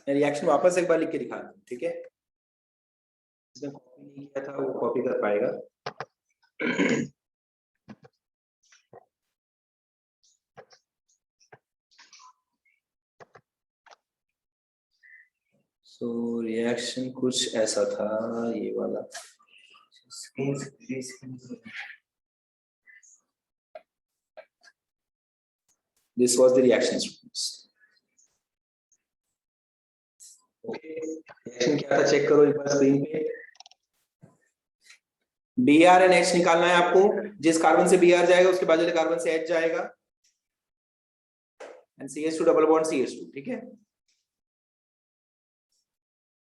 मैं रिएक्शन वापस एक बार लिख के दिखा दूं, ठीक है? जिसने कॉपी नहीं किया था वो कॉपी कर पाएगा। सो रिएक्शन कुछ ऐसा था, ये वाला। This was the reaction, students. Okay, reaction क्या था चेक करो एक बार स्क्रीन पे। Br and H निकालना है आपको। जिस कार्बन से Br जाएगा उसके बाद वाले कार्बन से H जाएगा, and CH2 double bond CH2, ठीक है?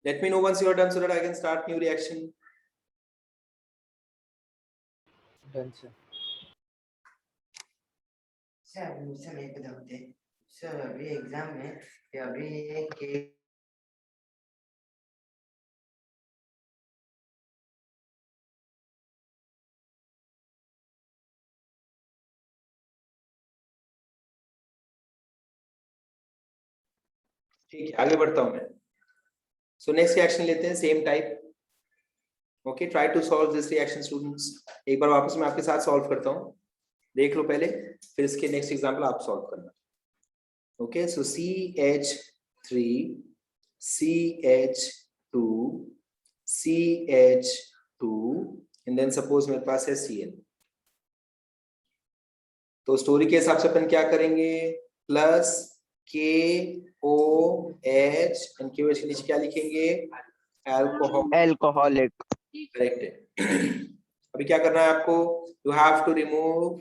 Let me know once you are done so that I can start new reaction. Done, sir. Sir एक बताते सर, अभी एग्जाम में अभी के ठीक है, आगे बढ़ता हूं मैं। सो नेक्स्ट रिएक्शन लेते हैं, same type. Okay, try to solve this reaction students. एक बार वापस मैं आपके साथ सॉल्व करता हूं, देख लो पहले, फिर इसके नेक्स्ट एग्जांपल आप सॉल्व करना। Okay, so CH3 CH2 CH2 and then suppose मेरे पास है Cl। तो स्टोरी के हिसाब से अपन क्या करेंगे, प्लस KOH एंड KOH के नीचे क्या लिखेंगे, Alcoholic. करेक्ट है। अभी क्या करना है आपको, you have to remove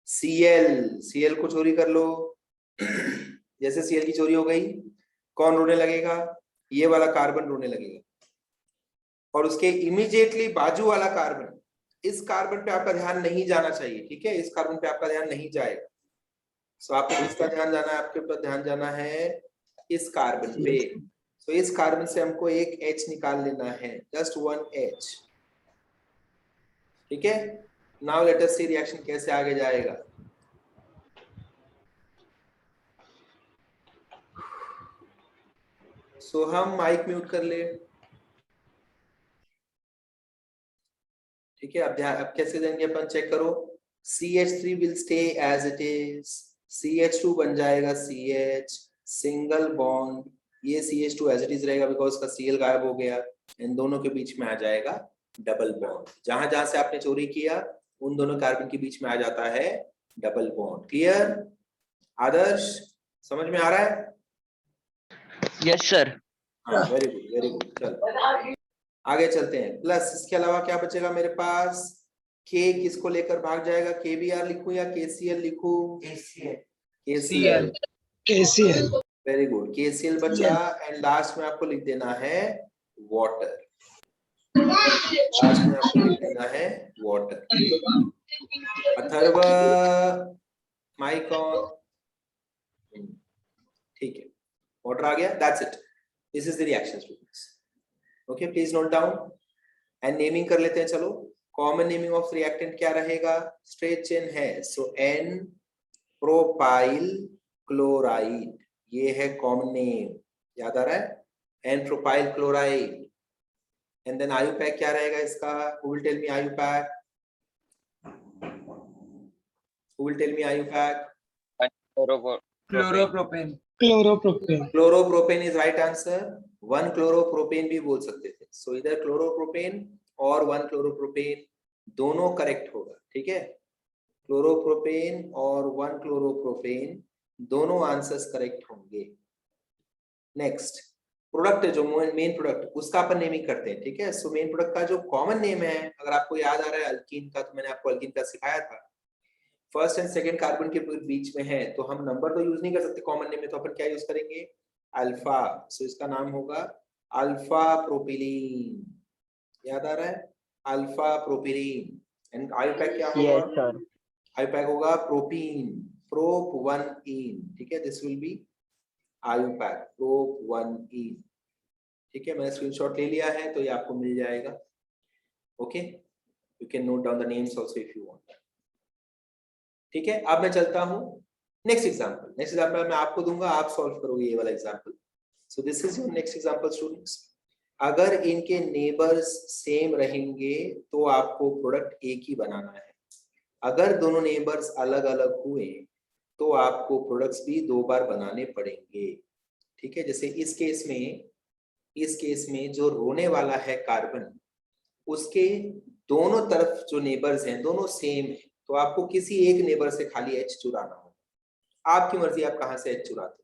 Cl को चोरी कर लो। जैसे Cl की चोरी हो गई, कौन रोने लगेगा, ये वाला कार्बन रोने लगेगा, और उसके इमीडिएटली बाजू वाला कार्बन, इस कार्बन पे आपका ध्यान नहीं जाना चाहिए, ठीक है? इस कार्बन पे आपका ध्यान नहीं जाएगा। सो आपको किसका ध्यान जाना है, आपके ऊपर ध्यान जाना है इस कार्बन पे। सो इस कार्बन से हमको एक H निकाल लेना है, जस्ट 1 H, ठीक है? नाउ लेट अस सी रिएक्शन कैसे आगे जाएगा। सो हम माइक म्यूट कर ले, ठीक है? अब कैसे देंगे अपन, चेक करो। CH3 will stay as it is, CH2 बन जाएगा CH, सिंगल बॉन्ड, ये CH2 एज इट इज रहेगा बिकॉज का Cl गायब हो गया, इन दोनों के बीच में आ जाएगा डबल बॉन्ड। जहां जहां से आपने चोरी किया उन दोनों कार्बन के बीच में आ जाता है डबल बॉन्ड। क्लियर आदर्श, समझ में आ रहा है? Yes, sir. हाँ, वेरी गुड वेरी गुड। चलो आगे चलते हैं। प्लस इसके अलावा क्या बचेगा मेरे पास, K किसको लेकर भाग जाएगा, KBr लिखूं या KCl लिखूं? KCl। वेरी गुड, KCl बचा, एंड लास्ट में आपको लिख देना है वाटर। लास्ट में आपको लिख देना है वाटर। अथर्व माइक ऑन, ठीक है, वाटर आ गया, that's it, this is the reaction students. Okay, please note down and naming कर लेते हैं। चलो, कॉमन नेमिंग ऑफ रिएक्टेंट क्या रहेगा, स्ट्रेट चेन है, सो N प्रोपाइल क्लोराइड, ये है कॉमन नेम, याद आ रहा है, N propyl chloride. And then IUPAC क्या रहेगा इसका, who will tell me IUPAC, who will tell me IUPAC? Chloropropane. Chloropropane is right answer. 1 chloropropane भी बोल सकते थे, सो इधर क्लोरोप्रोपेन और 1 क्लोरोप्रोपेन दोनों करेक्ट होगा, ठीक है? क्लोरोप्रोपेन और 1 क्लोरोप्रोपेन दोनों आंसर्स करेक्ट होंगे। नेक्स्ट प्रोडक्ट, जो मेन प्रोडक्ट, उसका अपन नेमिंग करते हैं, ठीक है? सो मेन प्रोडक्ट का जो कॉमन नेम है, अगर आपको याद आ रहा है अल्कीन का, तो मैंने आपको अल्कीन का सिखाया था, फर्स्ट एंड सेकंड कार्बन के बीच में है, तो हम नंबर तो यूज नहीं कर सकते कॉमन नेम में, तो अपन क्या यूज करेंगे, अल्फा। सो इसका नाम होगा अल्फा प्रोपिलीन, याद आ रहा है, अल्फा प्रोपिलीन। एंड आयुपैक क्या होगा? Yes, sir. आयुपैक होगा प्रोपीन, प्रोप 1इन, ठीक है? This will be IUPAC, prop 1इन, ठीक है? मैंने स्क्रीनशॉट ले लिया है, तो ये आपको मिल जाएगा। Okay, you can note down the names also if you want, ठीक है? अब मैं चलता हूं नेक्स्ट एग्जांपल। नेक्स्ट एग्जांपल मैं आपको दूंगा, आप सॉल्व करोगे ये वाला example. So this is your next example students. अगर इनके नेबर्स सेम रहेंगे तो आपको प्रोडक्ट एक ही बनाना है। अगर दोनों नेबर्स अलग अलग हुए तो आपको प्रोडक्ट्स भी 2 बार बनाने पड़ेंगे। ठीक है, जैसे इस केस में जो रोने वाला है कार्बन, उसके दोनों तरफ जो नेबर्स हैं दोनों सेम है, तो आपको किसी एक नेबर से खाली H चुराना होगा। आपकी मर्जी आप कहां से H चुराते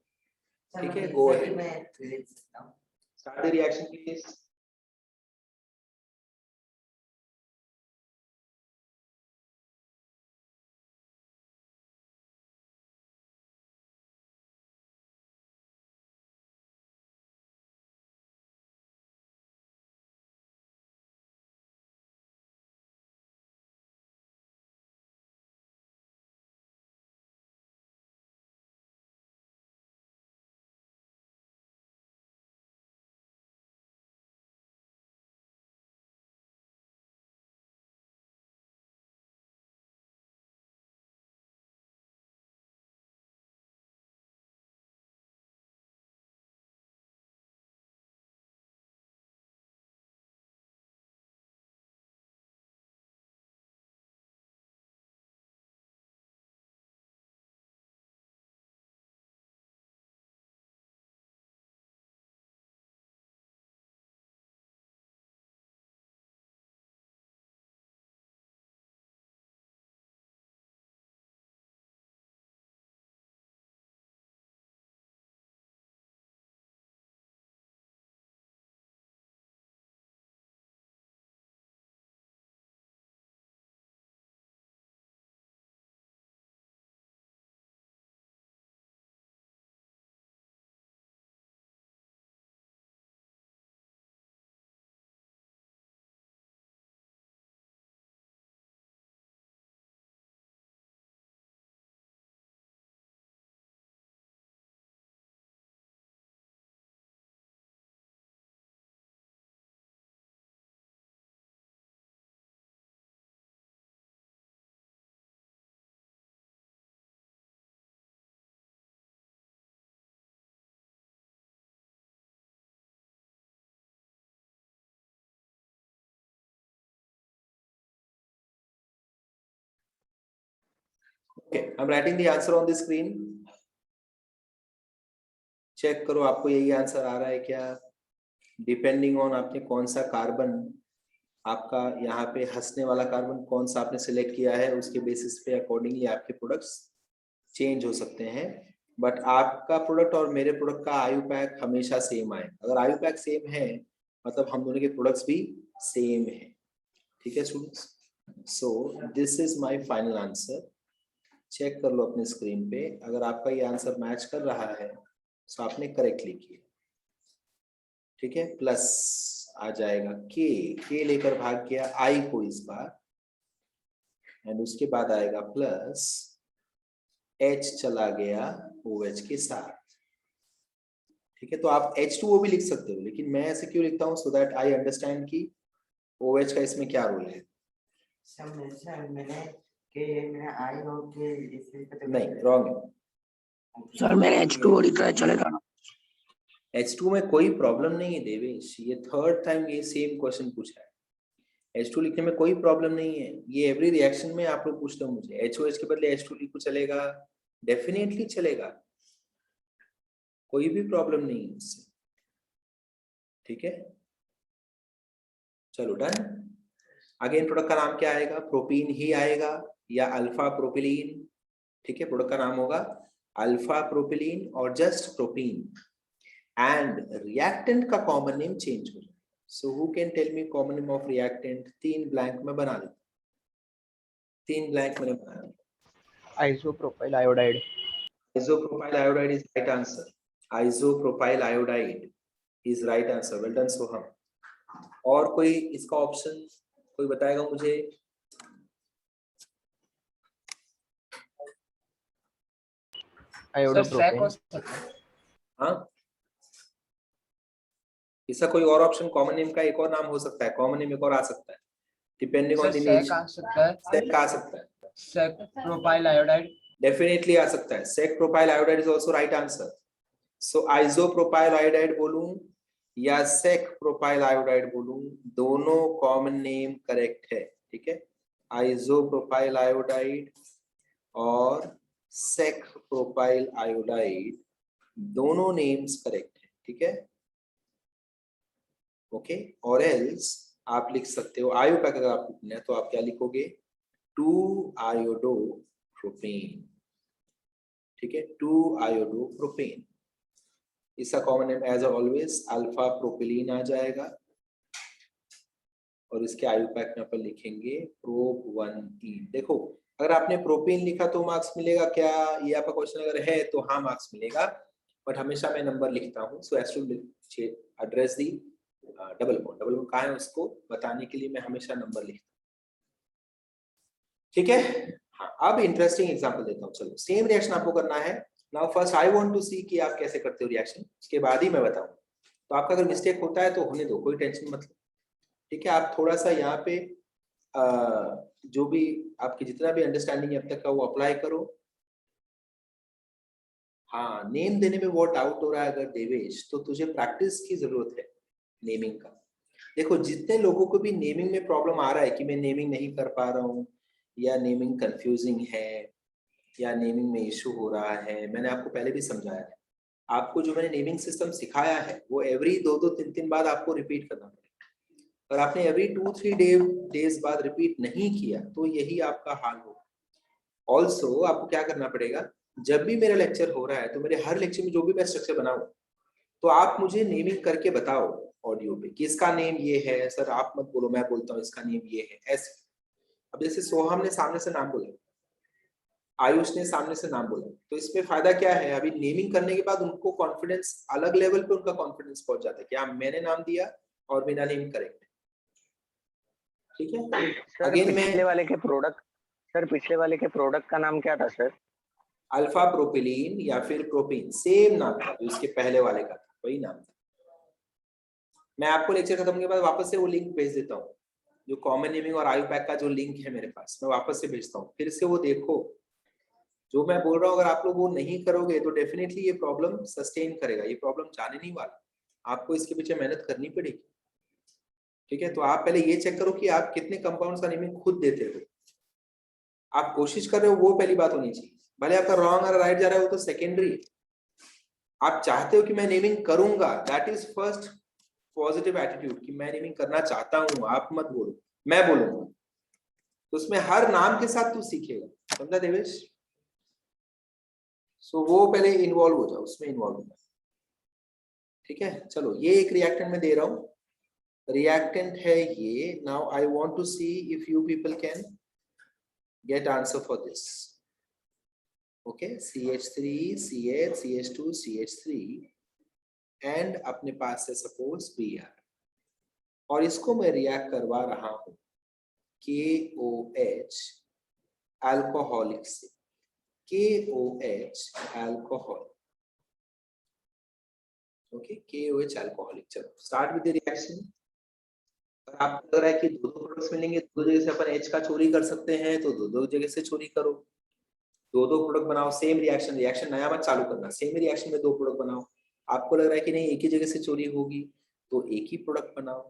हो। ठीक है, गो अहेड। मैं लिख सकता हूँ। Start the reaction please. Okay, I'm writing the answer on the screen. Check करो आपको यही आंसर आ रहा है क्या। डिपेंडिंग ऑन आपने कौन सा कार्बन, आपका यहाँ पे हंसने वाला कार्बन कौन सा आपने सिलेक्ट किया है, उसके बेसिस पे अकॉर्डिंगली आपके प्रोडक्ट्स चेंज हो सकते हैं। बट आपका प्रोडक्ट और मेरे प्रोडक्ट का आयु पैक हमेशा सेम आए। अगर आयु पैक सेम है मतलब हम दोनों के प्रोडक्ट्स भी सेम है। ठीक है students, so this is my final answer. Check कर लो अपने स्क्रीन पे, अगर आपका ये आंसर मैच कर रहा है तो आपने करेक्टली किया। ठीक है, प्लस आ जाएगा के लेकर भाग गया आई को इस बार, एंड उसके बाद आएगा प्लस H चला गया OH के साथ। ठीक है, तो आप H2O भी लिख सकते हो, लेकिन मैं ऐसे क्यों लिखता हूँ, सो दैट आई अंडरस्टैंड कि OH का इसमें क्या रोल है। मैंने आई हो के इसलिए तो नहीं, रॉन्ग है सर मैंने H2O लिखा है, चलेगा ना? H2 में कोई प्रॉब्लम नहीं है देवेश, ये थर्ड टाइम ये सेम क्वेश्चन पूछा है। H2 लिखने में कोई प्रॉब्लम नहीं है, ये एवरी रिएक्शन में आप लोग पूछते हो मुझे HOH के बदले H2 लिखो चलेगा, डेफिनेटली चलेगा, कोई भी प्रॉब्लम नहीं है इससे। ठीक है, चलो डन। अगेन प्रोडक्ट का नाम क्या आएगा, प्रोपीन ही आएगा या अल्फा प्रोपिलीन। ठीक है, प्रोडक्ट का नाम होगा अल्फा प्रोपिलीन और जस्ट प्रोपीन, एंड रिएक्टेंट का कॉमन नेम चेंज हो जाएगा। So who can tell me common name of reactant. 3 blank में बना देता, 3 ब्लैंक मैंने बना दिया। Isopropyl iodide. Isopropyl iodide is right answer. Isopropyl iodide is right answer. Well done Soham. और कोई इसका ऑप्शन कोई बताएगा मुझे। आयोडोप्रोपेन। हाँ, इसका कोई और ऑप्शन, कॉमन नेम का एक और नाम हो सकता है, कॉमन नेम एक और आ सकता है, डिपेंडिंग ऑन द नेचर। आ सकता है। सेक आ सकता है, सेक प्रोपाइल आयोडाइड। डेफिनेटली आ सकता है। Sec propyl iodide is also right answer. So isopropyl iodide बोलूं या सेक प्रोपाइल आयोडाइड बोलूं, दोनों कॉमन नेम करेक्ट है, ठीक है। आइसोप्रोपाइल आयोडाइड और सेक प्रोपाइल आयोडाइड दोनों नेम्स करेक्ट है, ठीक है। ओके, और एल्स आप लिख सकते हो आयोपैक, अगर आप लिखना है तो आप क्या लिखोगे, 2 आयोडो प्रोपेन, ठीक है, 2 आयोडो प्रोपेन। इसका common name as always alpha propylene आ जाएगा और इसके आयुपैक में अपन लिखेंगे प्रोप 1 देखो, अगर आपने प्रोपेन लिखा तो मार्क्स मिलेगा क्या, ये आपका क्वेश्चन अगर है तो हाँ मार्क्स मिलेगा, बट हमेशा मैं नंबर लिखता हूँ। So as to address the double bond कहाँ है उसको बताने के लिए मैं हमेशा नंबर लिखता हूँ, ठीक है। हाँ, अब इंटरेस्टिंग एग्जांपल देता हूँ। चलो, सेम रिएक्शन आपको करना है। Now first I want to see कि आप कैसे करते हो रिएक्शन, उसके बाद ही मैं बताऊंगा। तो आपका अगर मिस्टेक होता है तो होने दो, कोई टेंशन मत लो, ठीक है। आप थोड़ा सा यहाँ पे जो भी आपकी जितना भी अंडरस्टैंडिंग है अब तक का वो अप्लाई करो। हाँ, नेम देने में बहुत डाउट हो रहा है अगर देवेश, तो तुझे प्रैक्टिस की जरूरत है नेमिंग का। देखो, जितने लोगों को भी नेमिंग में प्रॉब्लम आ रहा है कि मैं नेमिंग नहीं कर पा रहा हूँ, या नेमिंग कंफ्यूजिंग है, या नेमिंग में इशू हो रहा है, मैंने आपको पहले भी समझाया है। आपको जो मैंने नेमिंग सिस्टम सिखाया है वो एवरी 2-2 3-3 बाद आपको रिपीट करना पड़ेगा। अगर आपने एवरी 2-3 डेज बाद रिपीट नहीं किया तो यही आपका हाल होगा। ऑल्सो आपको क्या करना पड़ेगा, जब भी मेरा लेक्चर हो रहा है तो मेरे हर लेक्चर में जो भी मैं स्ट्रक्चर बनाऊं तो आप मुझे नेमिंग करके बताओ ऑडियो पे कि इसका नेम ये है। सर आप मत बोलो, मैं बोलता हूँ इसका नेम ये है, ऐसे। अब जैसे सोहम ने सामने से नाम बोला, आयुष ने सामने से नाम बोला, तो इसमें फायदा क्या है, अभी नेमिंग करने के बाद उनको कॉन्फिडेंस अलग लेवल पे उनका कॉन्फिडेंस पहुंच जाता है कि हाँ मैंने नाम दिया और मेरा नेम करेक्ट है, ठीक है। सर अगेन मैं पिछले वाले के प्रोडक्ट का नाम क्या था सर? अल्फा प्रोपिलीन या फिर प्रोपीन, सेम नाम था जो इसके पहले वाले का था, वही नाम था। मैं आपको लेक्चर खत्म के बाद वापस से वो लिंक भेज देता हूँ, जो कॉमन नेमिंग और आयुपैक का जो लिंक है मेरे पास, मैं वापस से भेजता हूँ, फिर से वो देखो। जो मैं बोल रहा हूँ अगर आप लोग वो नहीं करोगे तो डेफिनेटली ये प्रॉब्लम सस्टेन करेगा, ये प्रॉब्लम जाने नहीं वाला, आपको इसके पीछे मेहनत करनी पड़ेगी, ठीक है। तो आप पहले ये चेक करो कि आप कितने कंपाउंड्स का नेमिंग खुद देते हो, आप कोशिश कर रहे हो, वो पहली बात होनी चाहिए। भले आपका रॉन्ग और राइट जा रहा है वो तो सेकेंडरी, आप चाहते हो कि मैं नेमिंग करूंगा, that is first positive attitude कि मैं नेमिंग करना चाहता हूं। आप मत बोलो मैं बोलूंगा, तो उसमें हर नाम के साथ तू सीखेगा, समझा देवेश। सो वो पहले इन्वॉल्व हो जाओ, उसमें इन्वॉल्व हो जाओ, ठीक है। चलो, ये एक रिएक्टेंट में दे रहा हूं, रिएक्टेंट है ये। Now I want to see if you people can get answer for this. Okay, CH3 CH CH2 CH3 and अपने पास से सपोज Br, और इसको मैं रिएक्ट करवा रहा हूं KOH अल्कोहलिक से, KOH alcohol, okay, KOH alcoholic. चलो स्टार्ट विद द रिएक्शन। अगर आपको लग रहा है कि दो दो प्रोडक्ट्स मिलेंगे, दो जगह से अपन H का चोरी कर सकते हैं, तो दो दो जगह से चोरी करो, दो दो प्रोडक्ट बनाओ, सेम रिएक्शन, रिएक्शन नया मत चालू करना, सेम रिएक्शन में दो प्रोडक्ट बनाओ। आपको लग रहा है कि नहीं एक ही जगह से चोरी होगी तो एक ही प्रोडक्ट बनाओ।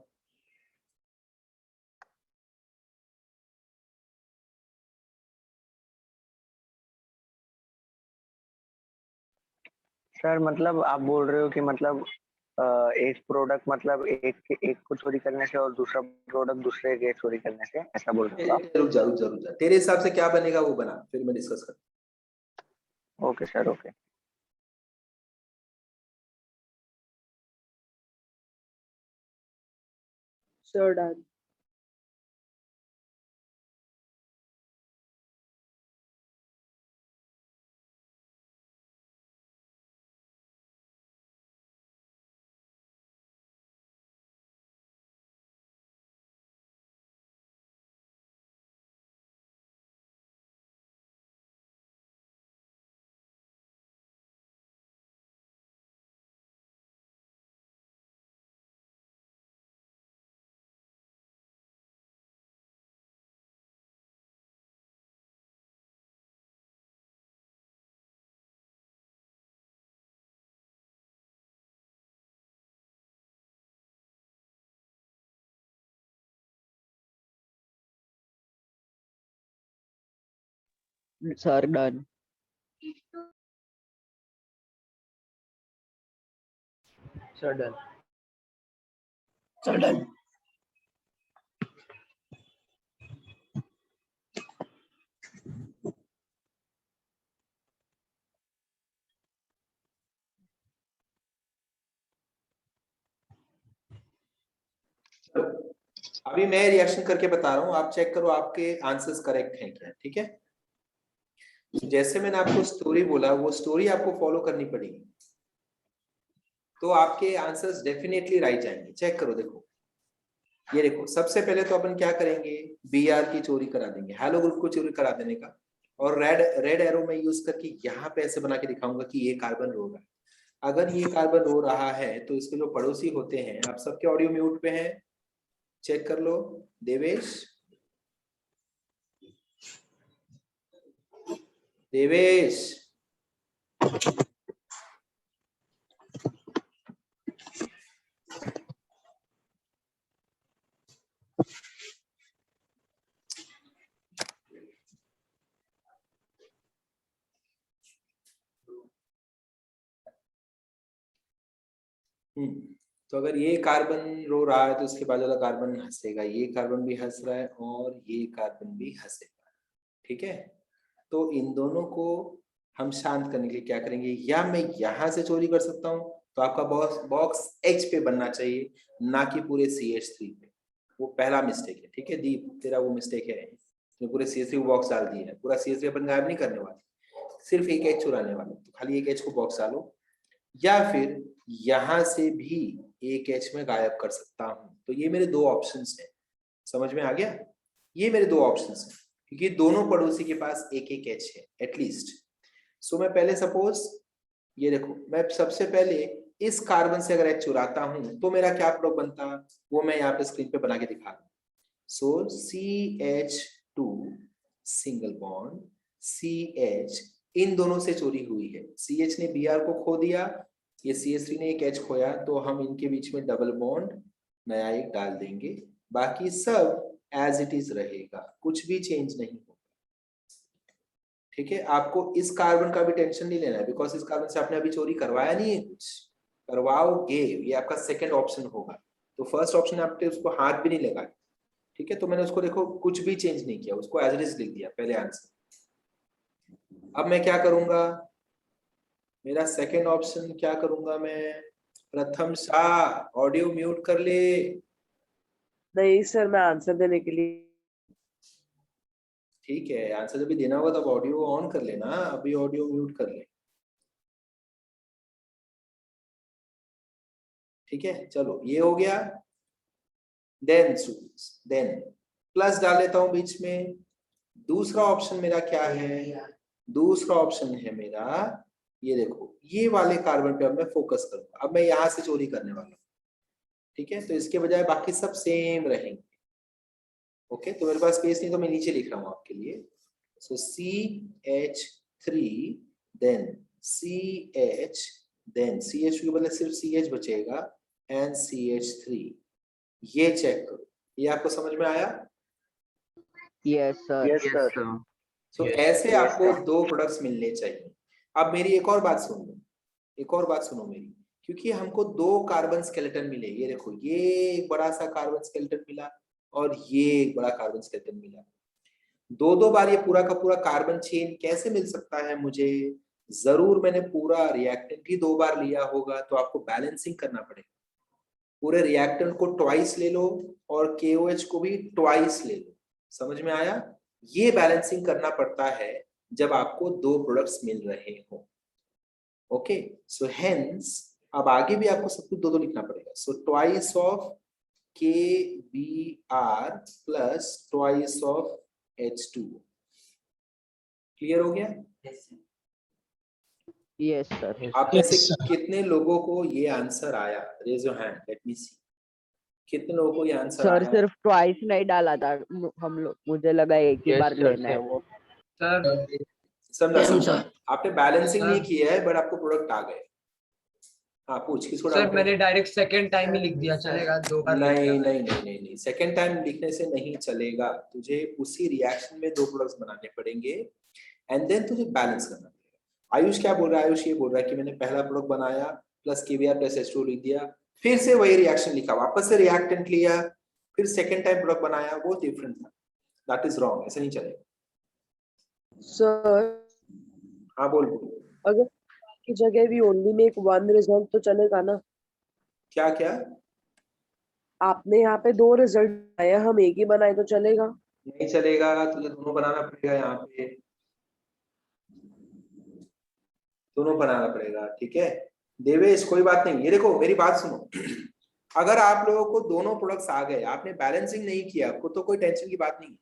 सर मतलब आप बोल रहे हो कि मतलब एक प्रोडक्ट मतलब एक को चोरी करने से और दूसरा प्रोडक्ट दूसरे के चोरी करने से, ऐसा बोल रहे हो आप? रुक जा रुक जा रुक जा, तेरे हिसाब से क्या बनेगा वो बना, फिर मैं डिस्कस करता okay sir, okay. Sure, done. Sir done. Sir done. Sir done. अभी मैं रिएक्शन करके बता रहा हूँ, आप चेक करो आपके आंसर्स करेक्ट हैं क्या, ठीक है। जैसे मैंने आपको स्टोरी बोला, वो स्टोरी आपको फॉलो करनी पड़ेगी, तो आपके आंसर्स डेफिनेटली राइट जाएंगे। चेक करो, देखो ये देखो, सबसे पहले तो अपन क्या करेंगे, बीआर की चोरी करा देंगे, हेलो ग्रुप को चोरी करा देने का, और रेड एरो में यूज करके यहाँ पे ऐसे बना के दिखाऊंगा कि ये कार्बन रो रहा है। अगर ये कार्बन रो रहा है तो इसके जो पड़ोसी होते हैं, आप सबके ऑडियो म्यूट पे हैं, चेक कर लो। देवेश, देवेश, तो अगर ये कार्बन रो रहा है तो उसके बाद वाला कार्बन हंसेगा, ये कार्बन भी हंस रहा है और ये कार्बन भी हंसेगा, ठीक है। तो इन दोनों को हम शांत करने के लिए क्या करेंगे, या मैं यहां से चोरी कर सकता हूं, तो आपका बॉक्स H पे बनना चाहिए, ना कि पूरे CH3 पे। वो पहला मिस्टेक है, ठीक है दीप, तेरा वो मिस्टेक है, तो पूरे CH3 बॉक्स डाल दिया है। पूरा CH3 अपन गायब नहीं करने वाले, सिर्फ एक H चुराने वाले, तो खाली एक H को बॉक्स डालो, या फिर यहां से भी एक H में गायब कर सकता हूं। तो ये मेरे दो ऑप्शंस हैं, समझ में आ गया, ये मेरे दो ऑप्शंस हैं, क्योंकि दोनों पड़ोसी के पास एक एक H है एटलीस्ट। सो मैं पहले सपोज ये देखो, मैं सबसे पहले इस कार्बन से अगर H चुराता हूं तो मेरा क्या प्रोडक्ट बनता, वो मैं यहाँ पे स्क्रीन पे बना के दिखा रहा हूँ। सो CH2 सिंगल बॉन्ड CH, इन दोनों से चोरी हुई है। CH ने Br को खो दिया, ये CH3 ने एक H खोया, तो हम इनके बीच में डबल बॉन्ड नया एक डाल देंगे, बाकी सब एज इट इज रहेगा, कुछ भी चेंज नहीं होगा, ठीक है। आपको इस कार्बन का भी टेंशन नहीं लेना है, बिकॉज इस कार्बन से आपने अभी चोरी करवाया नहीं है, कुछ करवाओगे, ये आपका सेकंड ऑप्शन होगा। तो फर्स्ट ऑप्शन आपने उसको हाथ भी नहीं लगाया, ठीक है। तो मैंने उसको देखो कुछ भी चेंज नहीं किया, उसको एज इट इज लिख दिया पहले आंसर। अब मैं क्या करूंगा, मेरा सेकंड ऑप्शन क्या करूंगा मैं, प्रथम शाह ऑडियो म्यूट कर ले। नहीं सर, मैं आंसर देने के लिए। ठीक है, आंसर जब भी देना होगा तब ऑडियो ऑन कर लेना, अभी ऑडियो म्यूट कर ले, ठीक है। चलो ये हो गया, देन प्लस डाल लेता हूं बीच में। दूसरा ऑप्शन मेरा क्या है, दूसरा ऑप्शन है मेरा, ये देखो ये वाले कार्बन पे अब मैं फोकस करूंगा, अब मैं यहां से चोरी करने वाला हूं, ठीक है। तो इसके बजाय बाकी सब सेम रहेंगे, ओके। तो मेरे पास स्पेस नहीं, तो मैं नीचे लिख रहा हूं आपके लिए। So CH3 then CH, then CH के बदले सिर्फ CH बचेगा एंड CH3। ये चेक करो, ये आपको समझ में आया? Yes sir. Yes sir. So ऐसे आपको दो प्रोडक्ट्स मिलने चाहिए। अब मेरी एक और बात सुन लो, एक और बात सुनो मेरी, क्योंकि हमको दो कार्बन स्केलेटन मिले, ये देखो ये एक बड़ा सा कार्बन स्केलेटन मिला और ये एक बड़ा कार्बन स्केलेटन मिला। दो बार ये पूरा का पूरा कार्बन चेन कैसे मिल सकता है मुझे, जरूर मैंने पूरा रिएक्टेंट ही दो बार लिया होगा, तो आपको बैलेंसिंग करना पड़ेगा। पूरे रिएक्टेंट को ट्वाइस ले लो और KOH को भी ट्वाइस ले लो, समझ में आया? ये बैलेंसिंग करना पड़ता है जब आपको दो प्रोडक्ट्स मिल रहे हो, ओके। सो हेंस अब आगे भी आपको सब कुछ दो लिखना पड़ेगा। So twice of KBr plus twice of H2, clear हो गया? Yes sir. आप में से कितने लोगों को ये आंसर आया, raise your hand, let me see, कितने लोगों को ये आंसर सर आया? सिर्फ ट्वाइस नहीं डाला था हम लोग, मुझे लगा एक ही बार लेना है वो। समझा सेम समझा, सर। आपने बैलेंसिंग नहीं किया है बट आपको प्रोडक्ट आ गए। हाँ पूछ, किसको सर डाउट है? मैंने डायरेक्ट सेकंड टाइम ही लिख दिया, चलेगा? दो बार लिख नहीं दिया। नहीं नहीं नहीं नहीं, सेकेंड टाइम लिखने से नहीं चलेगा, तुझे उसी रिएक्शन में दो प्रोडक्ट्स बनाने पड़ेंगे एंड देन तुझे बैलेंस करना पड़ेगा। आयुष क्या बोल रहा है? आयुष ये बोल रहा है कि मैंने पहला प्रोडक्ट बनाया प्लस KBr प्लस H2 लिख दिया, फिर से वही रिएक्शन लिखा, वापस से रिएक्टेंट लिया, फिर सेकेंड टाइम प्रोडक्ट बनाया, वो डिफरेंट था। दैट इज रॉन्ग, ऐसा नहीं चलेगा। सर हाँ बोल। अगर की जगह भी ओनली मेक वन रिजल्ट तो चलेगा ना? क्या क्या? आपने यहाँ पे 2 रिजल्ट आए, हम एक ही बनाए तो चलेगा? नहीं चलेगा, तुझे दोनों बनाना पड़ेगा, यहाँ पे दोनों बनाना पड़ेगा, ठीक है देवेश? कोई बात नहीं, ये देखो मेरी बात सुनो, अगर आप लोगों को दोनों प्रोडक्ट्स आ गए, आपने बैलेंसिंग नहीं किया, आपको तो कोई टेंशन की बात नहीं है,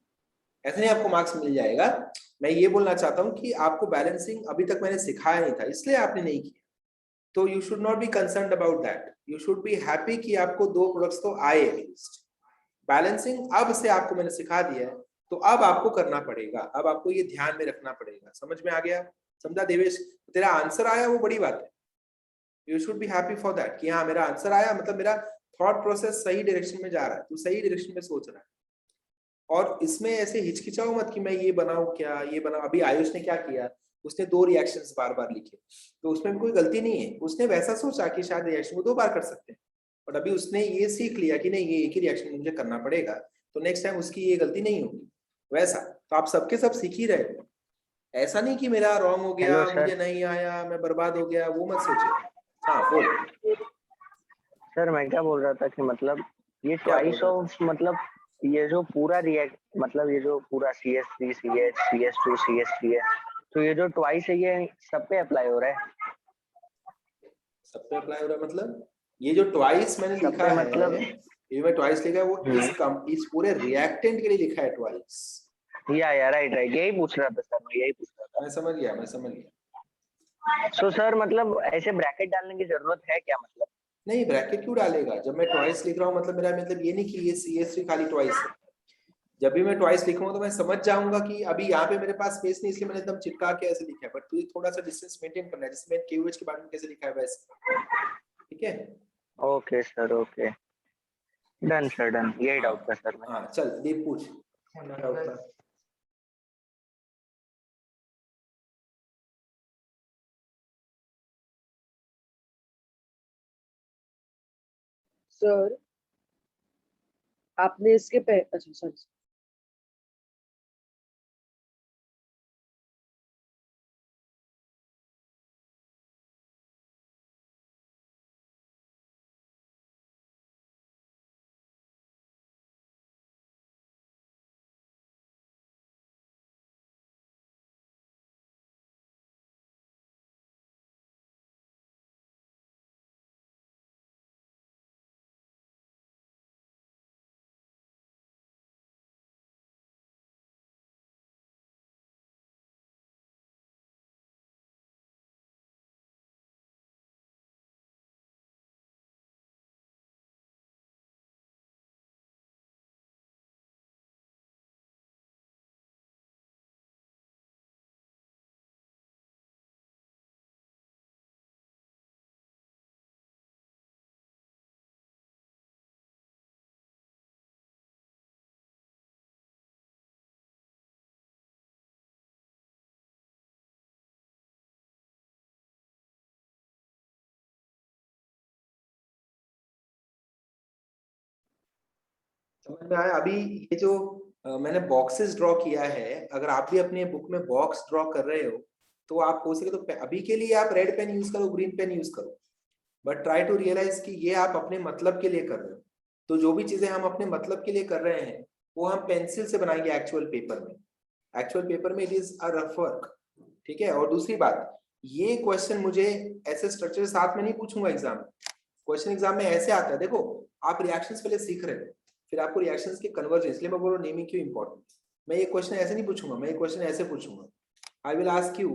ऐसे नहीं आपको मार्क्स मिल जाएगा। मैं ये बोलना चाहता हूँ कि आपको बैलेंसिंग अभी तक मैंने सिखाया नहीं था, इसलिए आपने नहीं किया, तो you should not be concerned about that, you should be happy कि आपको 2 प्रोडक्ट्स तो आए एटलीस्ट। बैलेंसिंग अब से आपको मैंने सिखा दिया है, तो अब आपको करना पड़ेगा, अब आपको ये ध्यान में रखना पड़ेगा। समझ में आ गया? समझा देवेश? तेरा आंसर आया वो बड़ी बात है, you should be happy for that कि हाँ मेरा आंसर आया, मतलब मेरा थॉट प्रोसेस सही डायरेक्शन में जा रहा है, तू सही डायरेक्शन में सोच रहा है। और इसमें ऐसे हिचकिचाओ मत कि मैं ये बनाऊं क्या, ये बनाऊं। अभी आयुष ने क्या किया, उसने 2 रिएक्शंस बार बार लिखे, तो उसमें भी कोई गलती नहीं है, उसने वैसा सोचा कि शायद रिएक्शन को 2 बार कर सकते हैं, बट अभी उसने ये सीख लिया कि नहीं, ये एक ही रिएक्शन मुझे करना पड़ेगा, तो नेक्स्ट टाइम उसकी ये गलती नहीं होगी। वैसा तो आप सबके सब सीख ही रहे हो, ऐसा नहीं कि मेरा रॉन्ग हो गया, हेलो सर। मुझे नहीं आया, मैं बर्बाद हो गया, वो मत सोचिए। हाँ बोल। सर मैं क्या बोल रहा था कि मतलब ये क्या बोल ट्वाइस रहा था? ऑफ मतलब ये जो पूरा रिएक्ट मतलब ये जो पूरा CS3 CH CS2 CS3 है, तो ये जो ट्वाइस है ये सब पे अप्लाई हो रहा है? सब पे अप्लाई हो रहा है मतलब? ये जो ट्वाइस मैंने सब लिखा पे है, मतलब ये मैं ट्वाइस लिखा है, वो इस पूरे रिएक्टेंट के लिए लिखा है ट्वाइस। या राइट राइट, यही पूछ रहा था सर, मैं यही पूछ रहा मैं समझ गया, मैं समझ गया। था। सो सर मतलब ऐसे ब्रैकेट डालने की जरूरत है क्या मतलब? नहीं, ब्रैकेट क्यों डालेगा? जब मैं ट्वाइस लिख रहा हूँ मतलब मेरा मतलब ये नहीं कि ये CS3 खाली ट्वाइस है। जब भी मैं ट्वाइस लिखूंगा तो मैं समझ जाऊंगा कि अभी यहाँ पे मेरे पास स्पेस नहीं, इसलिए मैंने एकदम चिपका के ऐसे लिखा है, बट तुझे थोड़ा सा डिस्टेंस मेंटेन करना है, जैसे मैं KOH के बारे में कैसे लिखा है वैसे, ठीक है? Okay sir, okay done sir, done, यही डाउट था सर। हाँ चल दीप पूछ, क्या डाउट था? सर आपने इसके अच्छा सॉरी, समझ में आया? अभी ये जो मैंने बॉक्सेस ड्रॉ किया है, अगर आप भी अपने बुक में बॉक्स ड्रॉ कर रहे हो तो आप हो सके तो अभी के लिए आप रेड पेन यूज करो, ग्रीन पेन यूज करो, बट ट्राई टू रियलाइज कि ये आप अपने मतलब के लिए कर रहे हो। तो जो भी चीजें हम अपने मतलब के लिए कर रहे हैं वो हम पेंसिल से बनाएंगे एक्चुअल पेपर में, एक्चुअल पेपर में it is a rough work, ठीक है? और दूसरी बात, ये क्वेश्चन मुझे ऐसे स्ट्रक्चर के साथ में नहीं पूछूंगा एग्जाम में, क्वेश्चन एग्जाम में ऐसे आता है, देखो आप रिएक्शंस पहले सीख रहे हो, फिर आपको रिएक्शंस के कन्वर्जन, इसलिए मैं बोल रहा हूँ नेमिंग क्यों इंपॉर्टेंट। मैं ये क्वेश्चन ऐसे नहीं पूछूंगा, मैं ये क्वेश्चन ऐसे पूछूंगा, आई विल आस्क यू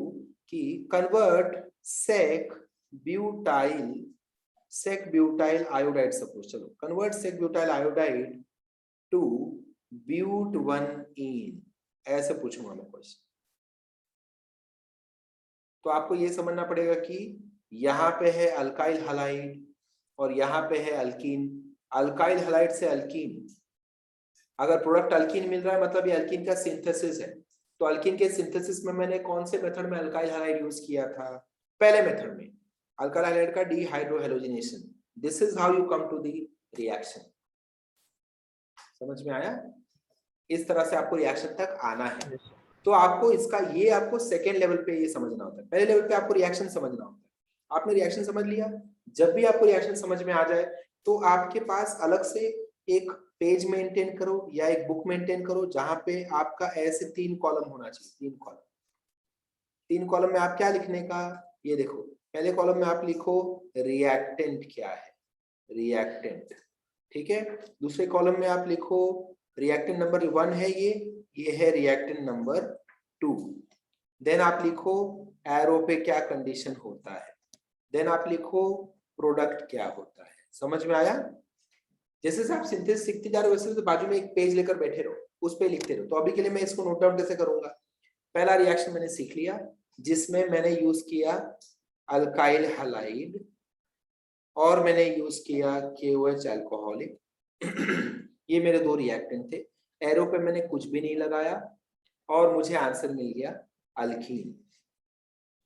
कि convert sec butyl iodide, suppose, चलो convert sec butyl iodide to ब्यूट-1-ene, ऐसे पूछूंगा मैं क्वेश्चन। तो आपको ये समझना पड़ेगा कि यहाँ पे है अल्काइल हैलाइड और यहाँ पे है अल्कीन, अल्काइल हैलाइड से अल्कीन, अगर प्रोडक्ट अल्कीन मिल रहा है मतलब ये अल्कीन का सिंथेसिस है, तो अल्कीन के सिंथेसिस में मैंने कौन से मेथड में अल्काइल हैलाइड यूज किया था? पहले मेथड में अल्काइल हैलाइड का dehydrohalogenation. This is how you come to the reaction. समझ में आया? इस तरह से आपको रिएक्शन तक आना है। तो आपको इसका ये आपको सेकेंड लेवल पे ये समझना होता है। पहले लेवल पे आपको रिएक्शन समझना होता है। आपने रिएक्शन समझ लिया। जब भी आपको रिएक्शन समझ में आ जाए तो आपके पास अलग से एक पेज मेंटेन करो या एक बुक मेंटेन करो जहां पे आपका ऐसे 3 कॉलम होना चाहिए। 3 कॉलम। 3 कॉलम में आप क्या लिखने का? ये देखो, पहले कॉलम में आप लिखो रिएक्टेंट क्या है, रिएक्टेंट, ठीक है। दूसरे कॉलम में आप लिखो रिएक्टेंट नंबर 1 है ये है रिएक्टेंट नंबर 2। देन आप लिखो एरो पे क्या कंडीशन होता है। देन आप लिखो प्रोडक्ट क्या होता है। समझ में आया? जैसे से आप सिंथेसिस सीखते जा रहे हो वैसे तो बाजू में एक पेज लेकर बैठे रहो, उस पे लिखते रहो। तो अभी के लिए मैं इसको नोट डाउन कैसे करूंगा? पहला रिएक्शन मैंने सीख लिया जिसमें मैंने यूज किया अल्काइल हैलाइड और मैंने यूज किया KOH अल्कोहलिक। ये मेरे 2 रिएक्टेंट थे। एरो पे मैंने कुछ भी नहीं लगाया और मुझे आंसर मिल गया अल्कीन।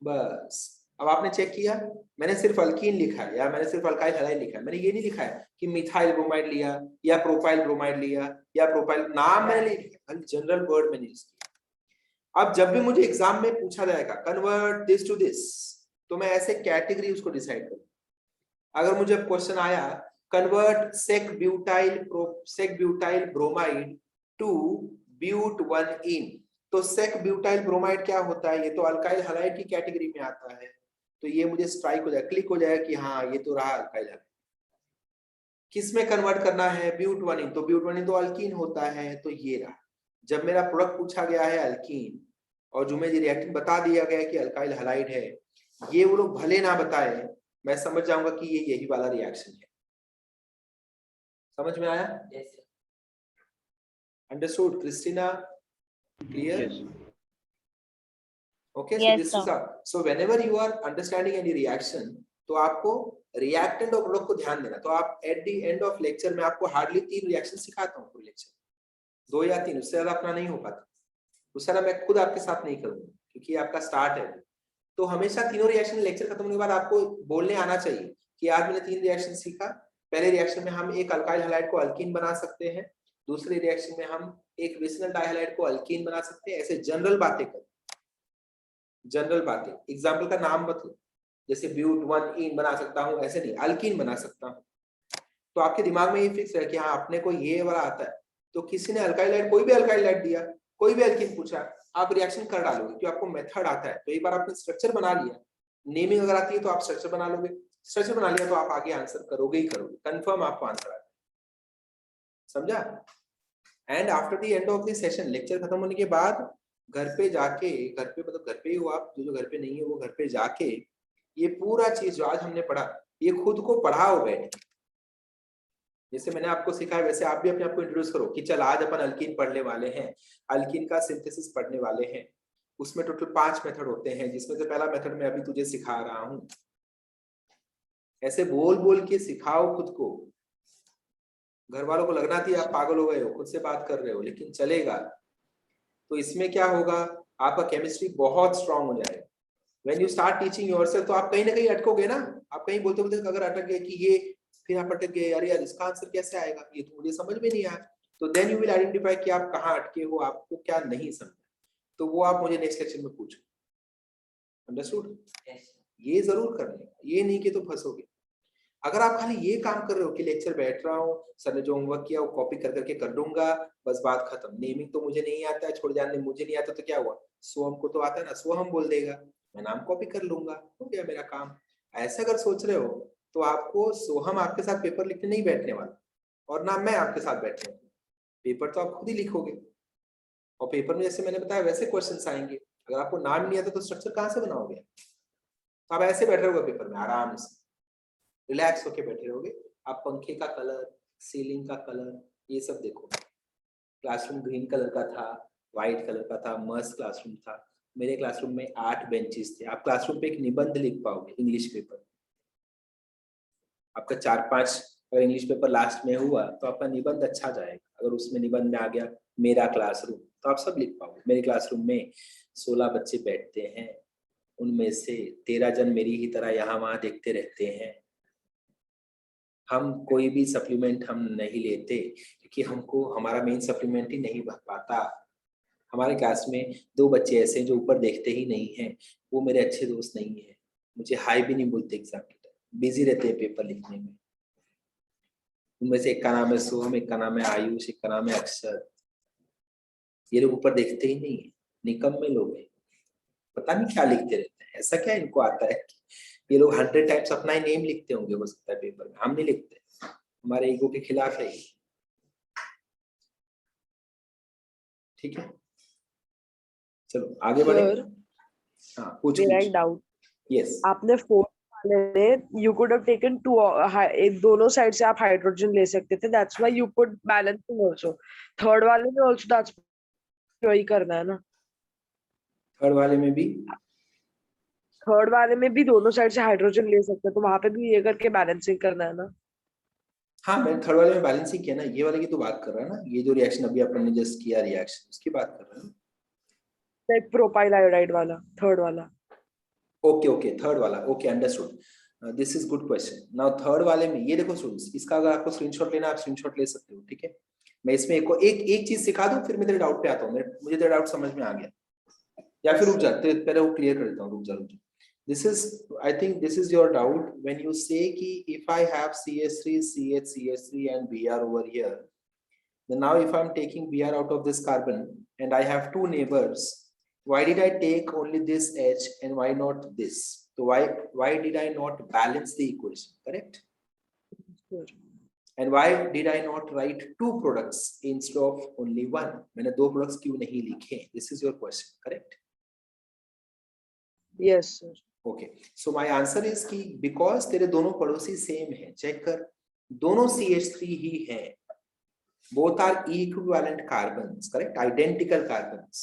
बस। अब आपने चेक किया, मैंने सिर्फ अल्कीन लिखा है या मैंने सिर्फ अल्काइल हैलाइड लिखा है। मैंने ये नहीं लिखा है कि मिथाइल ब्रोमाइड लिया या प्रोपाइल ब्रोमाइड लिया या प्रोपाइल, नाम मैंने नहीं लिखा, जनरल वर्ड मैंने यूज किया। अब जब भी मुझे एग्जाम में पूछा जाएगा कन्वर्ट दिस टू दिस, तो मैं ऐसे कैटेगरी उसको डिसाइड करूँ। अगर मुझे क्वेश्चन आया convert sec butyl bromide to but 1-इन, तो सेक ब्यूटाइल ब्रोमाइड क्या होता है? ये तो अल्काइल हैलाइड की कैटेगरी में आता है। तो ये मुझे स्ट्राइक हो जाएगा, क्लिक हो जाएगा कि हाँ ये तो रहा अल्काइल हैलाइड। किस में कन्वर्ट करना है? ब्यूट 1-इन, तो ब्यूट 1-इन तो अल्कीन होता है, तो ये रहा। जब मेरा प्रोडक्ट पूछा गया है अल्कीन और जो मुझे रिएक्टेंट बता दिया गया कि अल्काइल हैलाइड है, ये वो लोग भले ना बताए, मैं समझ जाऊंगा कि ये यही वाला रिएक्शन है। समझ में आया? Understood Christina? Clear? Okay, so Yes, this is sir. so whenever you are understanding any reaction, तो आपको रिएक्टेंट और प्रोडक्ट को ध्यान देना। तो आप at the end of lecture में आपको हार्डली 3 रिएक्शन सिखाता हूँ पूरे लेक्चर, 2 या 3, उससे ज्यादा अपना नहीं हो पाता। उससे ज्यादा मैं खुद आपके साथ नहीं करूंगा क्योंकि आपका स्टार्ट है। तो हमेशा तीनों रिएक्शन लेक्चर खत्म होने के बाद आपको बोलने आना चाहिए कि आज मैंने 3 रिएक्शन सीखा। पहले रिएक्शन में हम एक अल्काइल हैलाइड को अल्कीन बना सकते हैं, दूसरे रिएक्शन में हम एक विसिनल डाइहैलाइड को अल्कीन बना सकते हैं। ऐसे जनरल बातें कर, जनरल बातें, एग्जाम्पल का नाम मत लो, जैसे ब्यूट 1-इन बना सकता हूँ, ऐसे नहीं अल्कीन बना सकता हूँ। तो आपके दिमाग में ये फिक्स है कि हाँ अपने को ये वाला आता है। तो किसी ने अल्काइल हैलाइड, कोई भी अल्काइल हैलाइड दिया, कोई भी अल्कीन पूछा, आप रिएक्शन कर डालोगे क्योंकि आपको मेथड आता है। तो एक बार आपने स्ट्रक्चर बना लिया, नेमिंग अगर आती है तो आप स्ट्रक्चर बना लोगे, स्ट्रक्चर बना लिया तो आप आगे आंसर करोगे ही करोगे, कंफर्म आपको आंसर आ जाएगा। समझा? And after the end of the session, lecture खत्म होने के बाद घर पे जाके, घर पे मतलब घर पे ही हो आप, जो घर पे नहीं है वो घर पे जाके ये पूरा चीज जो आज हमने पढ़ा ये खुद को पढ़ाओ बैठ। जैसे मैंने आपको सिखाया वैसे आप भी अपने आप को इंट्रोड्यूस करो कि चल आज अपन अल्कीन पढ़ने वाले हैं, अल्कीन का सिंथेसिस पढ़ने वाले हैं। उसमें टोटल 5 मेथड होते हैं जिसमें से पहला मेथड मैं अभी तुझे सिखा रहा हूँ। ऐसे बोल बोल के सिखाओ खुद को। घर वालों को लगना थी आप पागल हो गए हो, खुद से बात कर रहे हो, लेकिन चलेगा। तो इसमें क्या होगा, आपका केमिस्ट्री बहुत स्ट्रांग हो जाएगा। When you start teaching yourself, तो आप कहीं ना कहीं अटकोगे ना। आप कहीं बोलते बोलते अगर अटक गए कि ये, फिर आप अटक गए, अरे यार इसका आंसर कैसे आएगा, ये तो मुझे समझ में नहीं आया। तो देन यू विल आइडेंटिफाई कि आप कहाँ अटके हो, आपको क्या नहीं समझा। तो वो आप मुझे नेक्स्ट लेक्चर में पूछो। अंडरस्टूड? ये जरूर करने का, ये नहीं कि तो फंसोगे। अगर आप खाली ये काम कर रहे हो कि लेक्चर बैठ रहा हूँ, सर ने जो होमवर्क किया वो कॉपी कर करके कर दूंगा, बस बात खत्म, नेमिंग तो मुझे नहीं आता है, छोड़ जाने, मुझे नहीं आता तो क्या हुआ, सोहम को तो आता है ना, सोहम बोल देगा, मैं नाम कॉपी कर लूंगा, हो गया मेरा काम। ऐसा अगर सोच रहे हो तो आपको सोहम आपके साथ पेपर लिखने नहीं बैठने वाला और ना मैं आपके साथ बैठने वाला। पेपर तो आप खुद ही लिखोगे और पेपर में जैसे मैंने बताया वैसे क्वेश्चन आएंगे। अगर आपको नाम नहीं आता तो स्ट्रक्चर कहाँ से बनाओगे? तो आप ऐसे बैठे रहोगे पेपर में आराम से, रिलैक्स होके बैठे रहोगे। आप पंखे का कलर, सीलिंग का कलर, ये सब देखो। क्लासरूम ग्रीन कलर का था, व्हाइट कलर का था, मस्त क्लासरूम था। मेरे क्लासरूम में 8 बेंचेस थे। आप क्लासरूम पे एक निबंध लिख पाओगे इंग्लिश पेपर। आपका 4-5 अगर इंग्लिश पेपर लास्ट में हुआ तो आपका निबंध अच्छा जाएगा। अगर उसमें निबंध में आ गया मेरा क्लासरूम, तो आप सब लिख पाओगे। मेरे क्लासरूम में 16 बच्चे बैठते हैं, उनमें से 13 जन मेरी ही तरह यहाँ वहाँ देखते रहते हैं। हम कोई भी सप्लीमेंट हम नहीं लेते क्योंकि हमको हमारा मेन सप्लीमेंट ही नहीं भर पाता। हमारे क्लास में 2 बच्चे ऐसे हैं जो ऊपर देखते ही नहीं हैं, वो मेरे अच्छे दोस्त नहीं है, मुझे हाई भी नहीं बोलते एग्जाम के टाइम, बिजी रहते हैं पेपर लिखने में। उनमें से एक का नाम है सोहम, एक का नाम है आयुष, एक का नाम है अक्षर। ये लोग ऊपर देखते ही नहीं है, निकम्मे लोग हैं, पता नहीं क्या लिखते रहते हैं। ऐसा क्या इनको आता है कि ये लोग 100 टाइम्स अपना ही नेम लिखते होंगे, हो सकता है पेपर में। हम नहीं लिखते, हमारे ईगो के खिलाफ है ये। ठीक है, चलो आगे बढ़े। हाँ पूछ मेरा एक डाउट, यस। आपने फोर्थ वाले में you could have taken two, दोनों साइड से आप हाइड्रोजन ले सकते थे, that's why you put balancing also. Third वाले में आल्सो दैट्स वही करना है ना। थर्ड वाले में भी थर्ड वाले में भी दोनों साइड से हाइड्रोजन ले सकते हैं, तो वहां पे भी ये करके बैलेंसिंग करना है ना। हाँ मैंने थर्ड वाले में बैलेंसिंग किया ना, ये वाले की तो बात कर रहा है ना, ये जो रिएक्शन अभी अपन ने जस्ट किया रिएक्शन, उसकी बात कर रहा है। लाइक प्रोपाइल आयोडाइड वाला, थर्ड वाला। ओके ओके, थर्ड वाला, okay understood. This is good question. Now third वाले में ये देखो स्टूडेंट्स, इसका अगर आपको स्क्रीनशॉट लेना, आप स्क्रीनशॉट ले सकते हो। ठीक है, मैं इसमें एक चीज सिखा दूं, फिर मैं तेरे डाउट पे आता हूँ। मुझे तेरा डाउट समझ में आ गया, या फिर रुक जा, पहले वो क्लियर कर देता हूँ। रुक जा। This is, I think this is your doubt when you say कि if I have CH3, CH, CH3 and Br over here, then now if I'm taking Br out of this carbon and I have two neighbors, why did I take only this H and why not this? So why did I not balance the equation, correct? Sure. And why did I not write two products instead of only one? मैंने दो products क्यों नहीं लिखे? This is your question, correct? Yes sir. Okay, so my answer is कि because तेरे दोनों पड़ोसी same है, चेक कर, दोनों CH3 ही है, both are equivalent carbons, correct, identical carbons.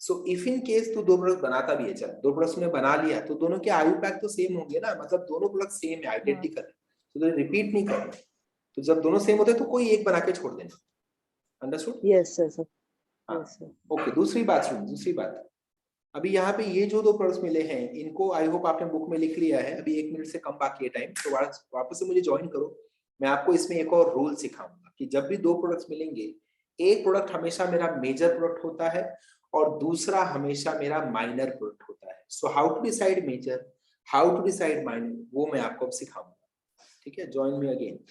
So if in case तू दो प्रोडक्ट बनाता भी है, चल दो प्रोडक्ट्स ने बना लिया, तो दोनों के आयु पैक तो सेम होंगे ना, मतलब दोनों प्रोडक्ट सेम है, आइडेंटिकल है, तो रिपीट नहीं करना। तो जब दोनों सेम होते हैं तो कोई एक बना के छोड़ देना। Understood? Yes sir. Yes sir. Okay, दूसरी बात सुन, दूसरी बात, अभी यहाँ पे ये जो दो प्रोडक्ट्स मिले हैं, इनको आई होप आपने बुक में लिख लिया है। अभी 1 मिनट से कम बाकी है टाइम, तो वापस से मुझे ज्वाइन करो। मैं आपको इसमें एक और रूल सिखाऊंगा कि जब भी दो प्रोडक्ट्स मिलेंगे, एक प्रोडक्ट हमेशा मेरा मेजर प्रोडक्ट होता है और दूसरा हमेशा मेरा माइनर प्रोडक्ट होता है। So how to decide major, how to decide minor, वो मैं आपको अब सिखाऊंगा। ठीक है, ज्वाइन मी अगेन।